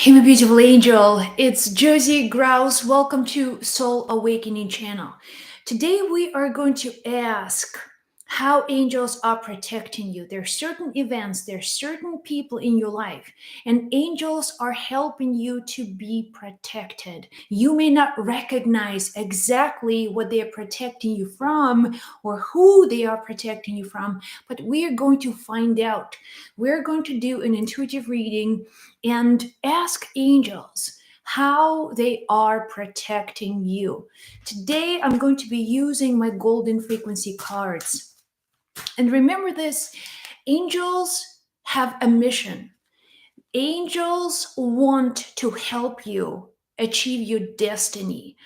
Hey, my beautiful angel. It's Josie Grouse. Welcome to Soul Awakening channel. Today we are going to ask how angels are protecting you. There are certain events, there are certain people in your life, and angels are helping you to be protected. You may not recognize exactly what they are protecting you from or who they are protecting you from, but we are going to find out. We're going to do an intuitive reading and ask angels how they are protecting you. Today, I'm going to be using my golden frequency cards. And remember this, angels have a mission. Angels want to help you achieve your destiny,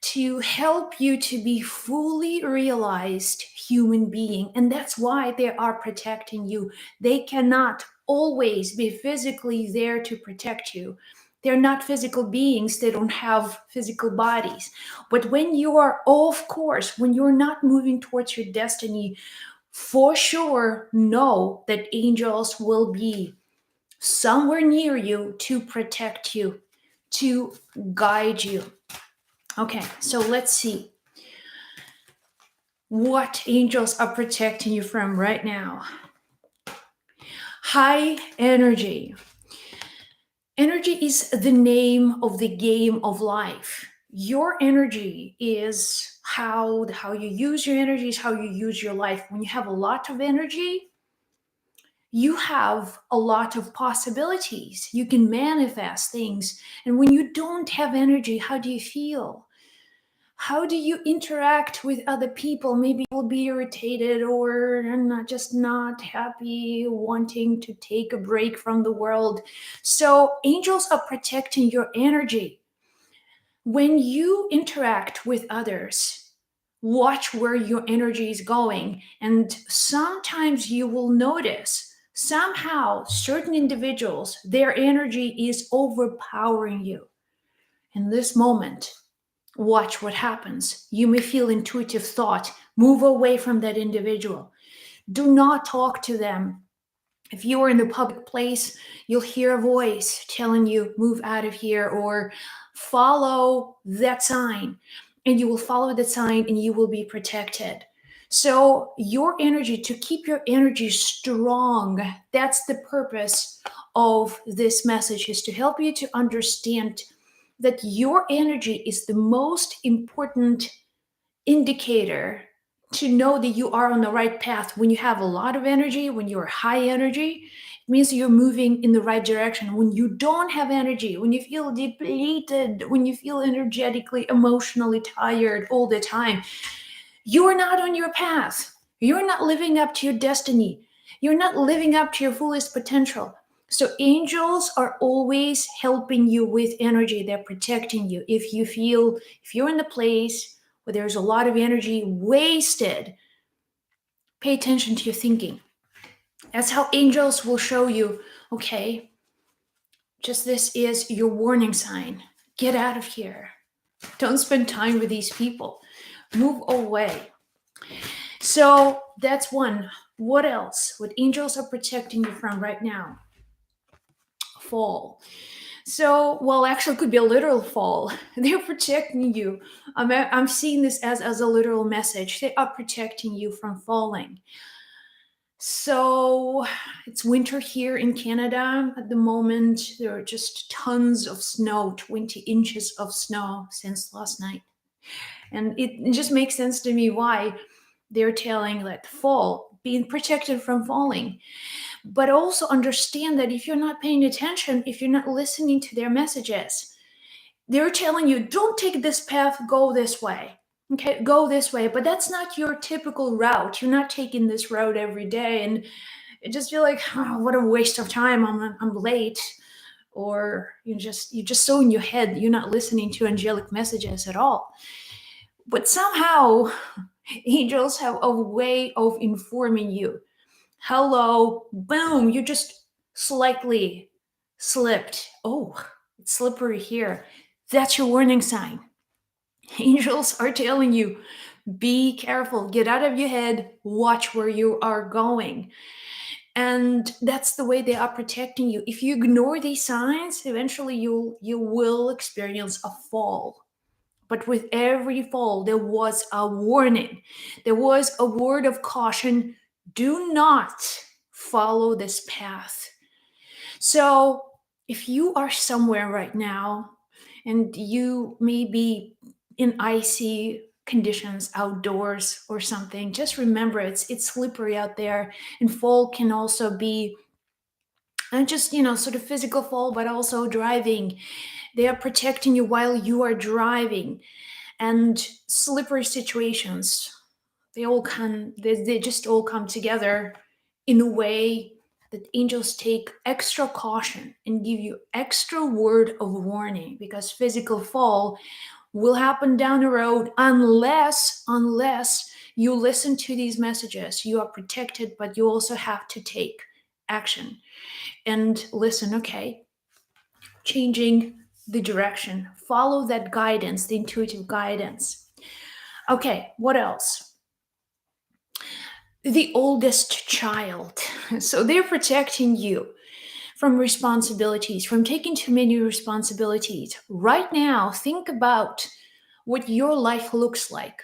to help you to be fully realized human being. And that's why they are protecting you. They cannot always be physically there to protect you. They're not physical beings, they don't have physical bodies. But when you are off course, when you're not moving towards your destiny, for sure know that angels will be somewhere near you to protect you, to guide you. Okay, so let's see what angels are protecting you from right now. High energy. Energy is the name of the game of life. Your energy is how you use your energy, is how you use your life. When you have a lot of energy, you have a lot of possibilities. You can manifest things. And when you don't have energy, how do you feel? How do you interact with other people? Maybe you'll be irritated or not happy, wanting to take a break from the world. So angels are protecting your energy. When you interact with others, watch where your energy is going. And sometimes you will notice somehow certain individuals, their energy is overpowering you. In this moment, watch what happens. You may feel intuitive thought. Move away from that individual. Do not talk to them. If you are in the public place, you'll hear a voice telling you, move out of here, or follow that sign. And you will follow that sign and you will be protected. So, your energy, to keep your energy strong, that's the purpose of this message, is to help you to understand that your energy is the most important indicator to know that you are on the right path. When you have a lot of energy, when you're high energy, it means you're moving in the right direction. When you don't have energy, when you feel depleted, when you feel energetically, emotionally tired all the time, you're not on your path. You're not living up to your destiny. You're not living up to your fullest potential. So angels are always helping you with energy. They're protecting you. If you're in the place where there's a lot of energy wasted, pay attention to your thinking. That's how angels will show you, okay, just this is your warning sign. Get out of here. Don't spend time with these people. Move away. So that's one. What else? What angels are protecting you from right now? Fall. So, well, actually, it could be a literal fall. They're protecting you. I'm seeing this as a literal message. They are protecting you from falling. So, it's winter here in Canada at the moment. There are just tons of snow, 20 inches of snow since last night. And it just makes sense to me why they're telling that fall, being protected from falling. But also understand that if you're not paying attention, if you're not listening to their messages, they're telling you, don't take this path, go this way. Okay, go this way. But that's not your typical route. You're not taking this route every day. And it just feel like, oh, what a waste of time. I'm late. Or you're just so in your head, you're not listening to angelic messages at all. But somehow angels have a way of informing you. Hello, boom, you just slightly slipped. Oh, it's slippery here. That's your warning sign. Angels are telling you, be careful, get out of your head, watch where you are going. And that's the way they are protecting you. If you ignore these signs, eventually you will experience a fall. But with every fall, there was a warning. There was a word of caution. Do not follow this path. So, if you are somewhere right now and you may be in icy conditions outdoors or something, just remember it's slippery out there, and fall can also be not just sort of physical fall, but also driving. They are protecting you while you are driving, and slippery situations, they just all come together in a way that angels take extra caution and give you extra word of warning, because physical fall will happen down the road unless you listen to these messages. You are protected, but you also have to take action and listen. Okay, changing the direction, follow that guidance, the intuitive guidance. Okay, what else? The oldest child. So they're protecting you from responsibilities, from taking too many responsibilities. Right now, think about what your life looks like.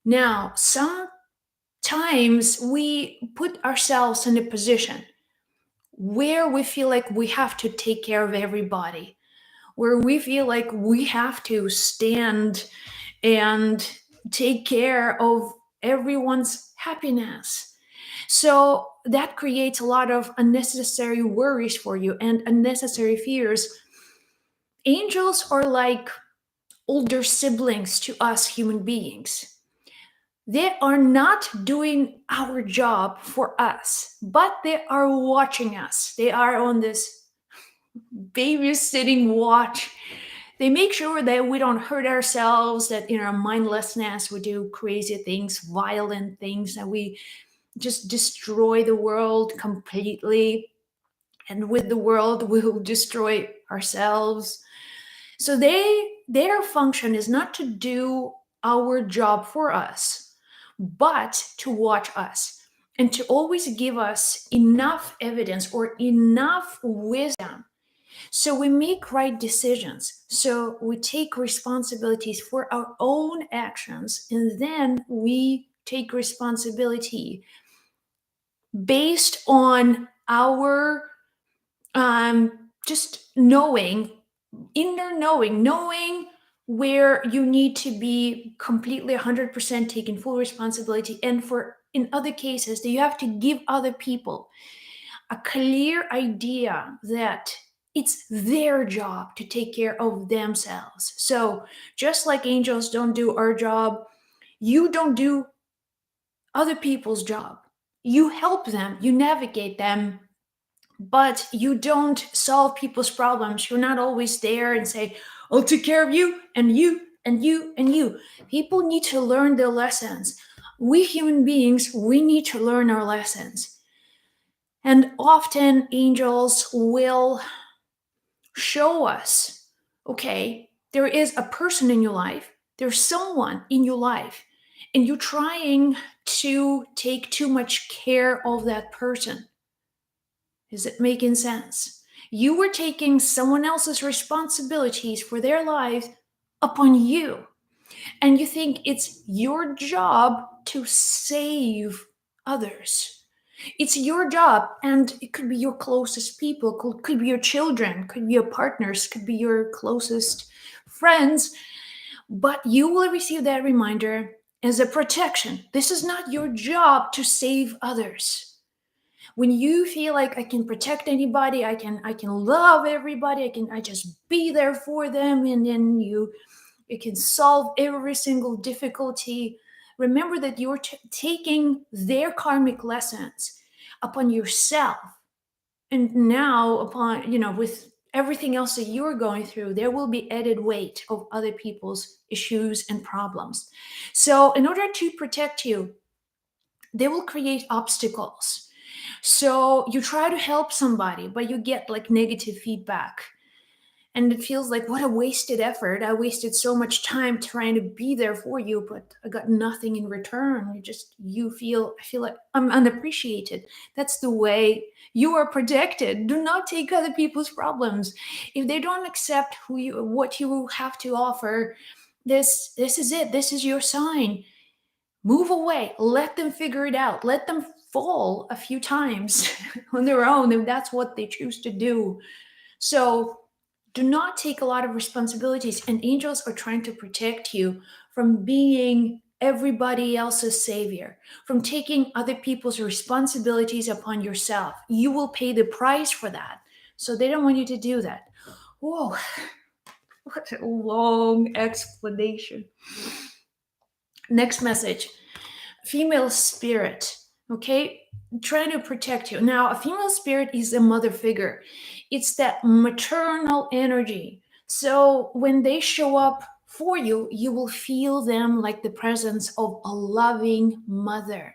Now, sometimes we put ourselves in a position where we feel like we have to take care of everybody, where we feel like we have to stand and take care of everyone's happiness. So that creates a lot of unnecessary worries for you and unnecessary fears. Angels are like older siblings to us human beings. They are not doing our job for us, but they are watching us. They are on this babysitting watch. They make sure that we don't hurt ourselves, that in our mindlessness we do crazy things, violent things, that we just destroy the world completely. And with the world, we will destroy ourselves. So their function is not to do our job for us, but to watch us and to always give us enough evidence or enough wisdom so we make right decisions. So we take responsibilities for our own actions, and then we take responsibility based on our just knowing, inner knowing where you need to be completely 100% taking full responsibility, and for in other cases that you have to give other people a clear idea that it's their job to take care of themselves. So just like angels don't do our job, you don't do other people's job. You help them, you navigate them, but you don't solve people's problems. You're not always there and say, I'll take care of you and you and you and you. People need to learn their lessons. We human beings, we need to learn our lessons. And often angels will show us, okay, there is a person in your life, there's someone in your life, and you're trying to take too much care of that person. Is it making sense? You were taking someone else's responsibilities for their lives upon you, and you think it's your job to save others. It's your job, and it could be your closest people, could be your children, could be your partners, could be your closest friends, but you will receive that reminder as a protection. This is not your job to save others. When you feel like I can protect anybody, I can love everybody, I just be there for them, and then you can solve every single difficulty. Remember that you're taking their karmic lessons upon yourself. And now, upon, with everything else that you're going through, there will be added weight of other people's issues and problems. So, in order to protect you, they will create obstacles. So, you try to help somebody, but you get like negative feedback, And it feels like, what a wasted effort. I wasted so much time trying to be there for you, but I got nothing in return. I feel like I'm unappreciated. That's the way you are protected. Do not take other people's problems. If they don't accept what you have to offer, this is it. This is your sign. Move away. Let them figure it out. Let them fall a few times on their own if that's what they choose to do. So do not take a lot of responsibilities, and angels are trying to protect you from being everybody else's savior, from taking other people's responsibilities upon yourself. You will pay the price for that. So they don't want you to do that. Whoa, what a long explanation. Next message, female spirit. Okay, trying to protect you. Now, a female spirit is a mother figure, it's that maternal energy. So when they show up for you, you will feel them like the presence of a loving mother.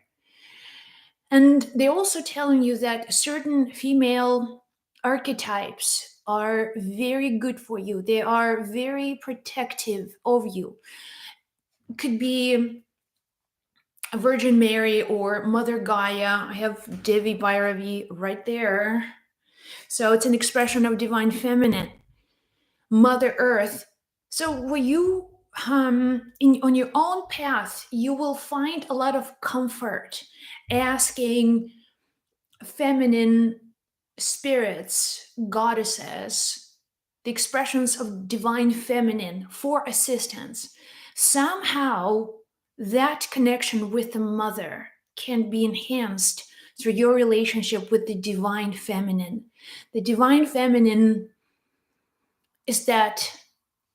And they're also telling you that certain female archetypes are very good for you, they are very protective of you. Could be Virgin Mary or Mother Gaia. I have Devi Bhairavi right there. So it's an expression of divine feminine, Mother Earth. So when you on your own path, you will find a lot of comfort asking feminine spirits, goddesses, the expressions of divine feminine for assistance. Somehow, that connection with the mother can be enhanced through your relationship with the divine feminine. The divine feminine is that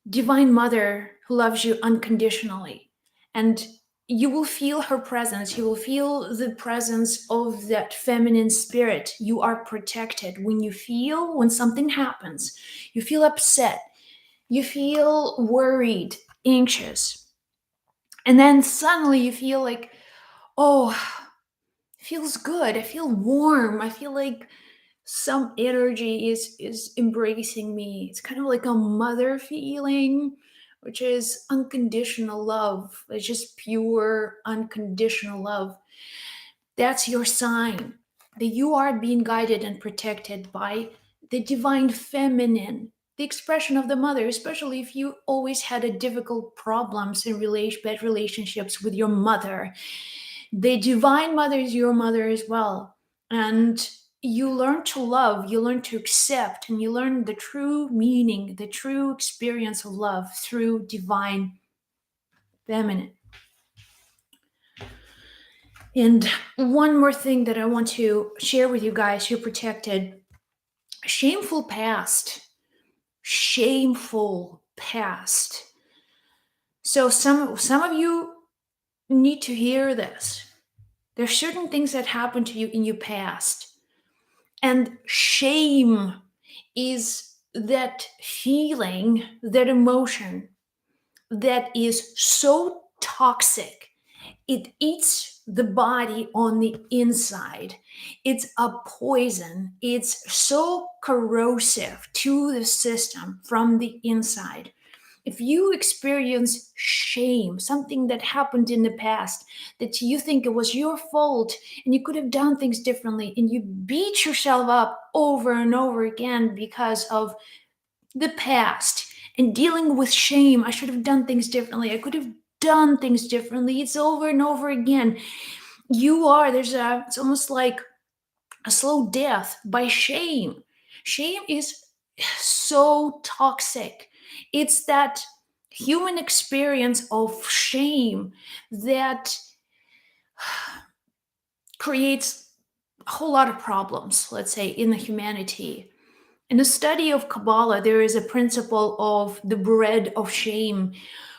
divine mother who loves you unconditionally. And you will feel her presence. You will feel the presence of that feminine spirit. You are protected. When something happens, you feel upset, you feel worried, anxious. And then suddenly you feel like, oh, it feels good. I feel warm. I feel like some energy is embracing me. It's kind of like a mother feeling, which is unconditional love. It's just pure unconditional love. That's your sign that you are being guided and protected by the divine feminine, the expression of the mother, especially if you always had a difficult problems in bad relationships with your mother. The divine mother is your mother as well. And you learn to love, you learn to accept, and you learn the true meaning, the true experience of love through divine feminine. And one more thing that I want to share with you guys, you're protected. Shameful past. Shameful past. So some of you need to hear this. There's certain things that happened to you in your past. And shame is that feeling, that emotion that is so toxic. It eats the body on the inside. It's a poison. It's so corrosive to the system from the inside. If you experience shame, something that happened in the past that you think it was your fault and you could have done things differently, and you beat yourself up over and over again because of the past and dealing with shame, I should have done things differently, I could have done things differently, it's over and over again. It's almost like a slow death by shame. Shame is so toxic. It's that human experience of shame that creates a whole lot of problems, let's say, in the humanity. In the study of Kabbalah, there is a principle of the bread of shame,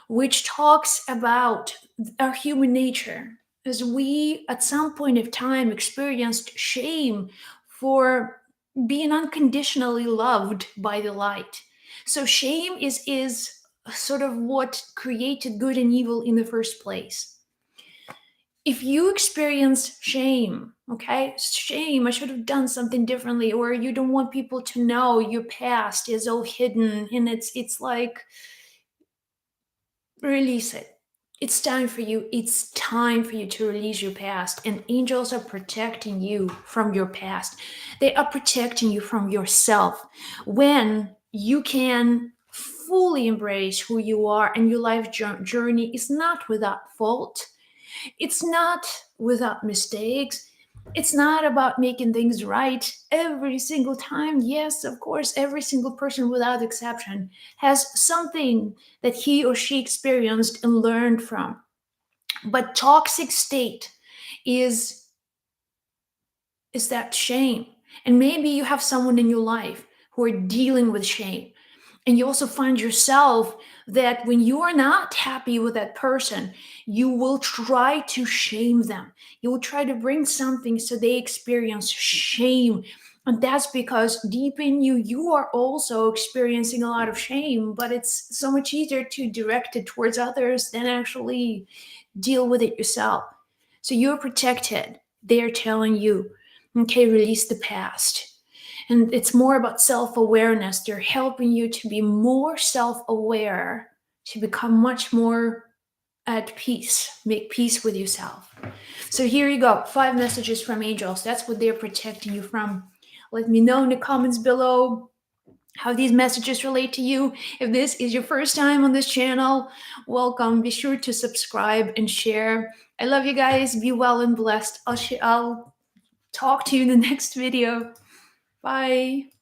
which talks about our human nature. As we, at some point of time, experienced shame for being unconditionally loved by the light. So shame is sort of what created good and evil in the first place. If you experience shame, okay, shame, I should have done something differently, or you don't want people to know your past is all hidden, and it's like, release it. It's time for you. It's time for you to release your past. And angels are protecting you from your past. They are protecting you from yourself. When you can fully embrace who you are, and your life journey is not without fault, it's not without mistakes. It's not about making things right every single time. Yes, of course, every single person without exception has something that he or she experienced and learned from. But toxic state is is that shame. And maybe you have someone in your life who are dealing with shame, and you also find yourself that when you are not happy with that person, you will try to shame them. You will try to bring something so they experience shame. And that's because deep in you, you are also experiencing a lot of shame, but it's so much easier to direct it towards others than actually deal with it yourself. So you're protected. They're telling you, okay, release the past. And it's more about self awareness. They're helping you to be more self aware, to become much more at peace, make peace with yourself. So here you go, 5 messages from angels. That's what they're protecting you from. Let me know in the comments below how these messages relate to you. If this is your first time on this channel, welcome. Be sure to subscribe and share. I love you guys. Be well and blessed. I'll talk to you in the next video. Bye.